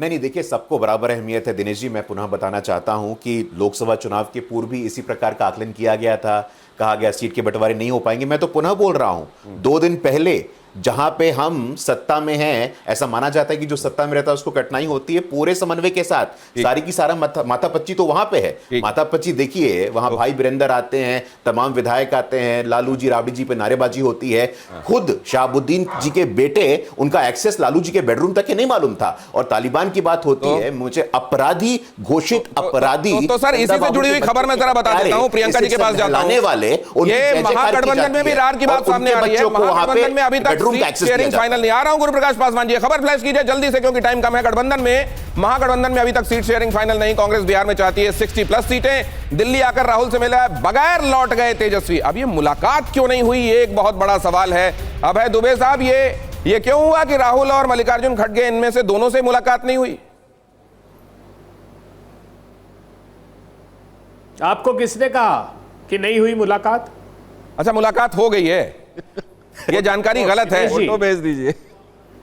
नहीं, देखिए, सबको बराबर अहमियत है। दिनेश जी, मैं पुनः बताना चाहता हूं कि लोकसभा चुनाव के पूर्व भी इसी प्रकार का आकलन किया गया था, कहा गया सीट के बंटवारे नहीं हो पाएंगे। मैं तो पुनः बोल रहा हूं, 2 दिन पहले जहां पे हम सत्ता में हैं, ऐसा माना जाता है कि जो सत्ता में रहता है उसको कठिनाई होती है। पूरे समन्वय के साथ सारी की सारा माथापच्ची तो वहां पे है। माथापच्ची देखिए, वहां भाई वीरेंद्र आते हैं, तमाम विधायक आते हैं, लालू जी राबड़ी जी पे नारेबाजी होती है। खुद शाहबुद्दीन जी के बेटे, उनका एक्सेस लालू जी के बेडरूम तक के नहीं मालूम था। और तालिबान की बात होती है, मुझे अपराधी घोषित अपराधी तो सर, इसी से जुड़ी हुई खबर मैं जरा बता देता हूं, प्रियंका जी के पास जाता हूं। वाले ये महागठबंधन में भी रार की बात सामने आ रही है। महागठबंधन में अभी तक शेयरिंग फाइनल नहीं आ रहा हूं। गुरु प्रकाश पासवान जी, खबर फ्लैश कीजिए जल्दी से क्योंकि टाइम कम है। महागठबंधन में अभी तक सीट शेयरिंग फाइनल नहीं। कांग्रेस बिहार में चाहती है 60+ सीटें। दिल्ली आकर राहुल से मिला, बगैर लौट गए तेजस्वी। अब ये मुलाकात क्यों नहीं हुई, ये एक बहुत बड़ा सवाल है। अभय दुबे साहब, ये क्यों हुआ कि राहुल और मल्लिकार्जुन खड़गे, इनमें से दोनों से मुलाकात नहीं हुई? आपको किसने कहा कि नहीं हुई मुलाकात? अच्छा, मुलाकात हो गई है, ये जानकारी गलत है। फोटो भेज दीजिए।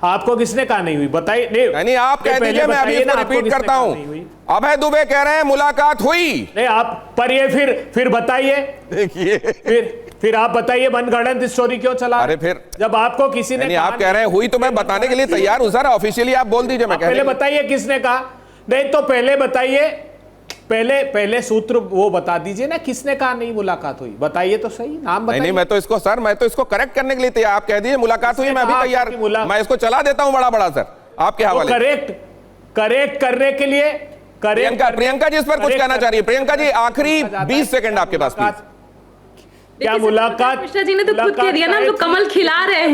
आपको किसने कहा नहीं हुई? बताइए। नहीं, आप कह दीजिए, मैं अभी इसको रिपीट करता हूं। अभय दुबे कह रहे हैं मुलाकात हुई। नहीं, आप पर ये फिर बताइए। देखिए, फिर आप बताइए, मनगढ़ंत स्टोरी क्यों चला? अरे फिर जब आपको किसी ने नहीं, आप कह रहे हैं हुई तो मैं बताने के लिए तैयार हूं सर। ऑफिशियली आप बोल दीजिए। मैं पहले बताइए किसने कहा। नहीं तो पहले बताइए, पहले सूत्र वो बता दीजिए ना, किसने कहा नहीं मुलाकात हुई? बताइए तो सही, नाम बताइए। नहीं, मैं तो इसको करेक्ट करने के लिए तैयार। आप कह दीजिए मुलाकात हुई, मैं अभी तैयार। मैं इसको चला देता हूं बड़ा सर, आपके हवाले। करेक्ट करने के लिए प्रियंका जी इस पर कुछ कहना चाह रही है। प्रियंका जी, आखिरी 20 सेकंड आपके पास प्लीज। क्या मुलाकात? मिश्रा जी ने तो खुद कह दिया ना, हम लोग कमल खिला रहे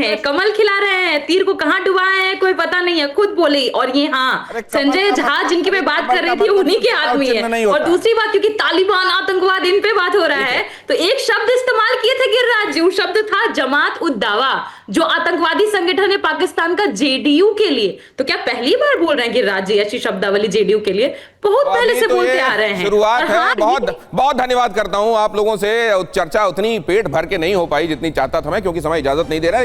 हैं, तीर को कहां डुबाए हैं कोई पता नहीं है, खुद बोले। और ये संजय झा जिनकी मैं बात कर रही थी, उन्हीं के आदमी है। और दूसरी बात, क्योंकि तालिबान, आतंकवाद, इन पे बात हो रहा है, तो एक शब्द इस्तेमाल किए थे गिरिराज जी, वो शब्द था जमात उद दावा, जो आतंकवादी संगठन है पाकिस्तान का जेडीयू के लिए। तो क्या पहली बार बोल रहे हैं गिरिराज जी ऐसी शब्दावली जेडीयू के लिए? बहुत पहले से बोलते आ रहे हैं। शुरुआत है। बहुत धन्यवाद करता हूं आप लोगों से। चर्चा उतनी पेट भर के नहीं हो पाई जितनी चाहता था मैं, क्योंकि समय इजाजत नहीं दे रहा है।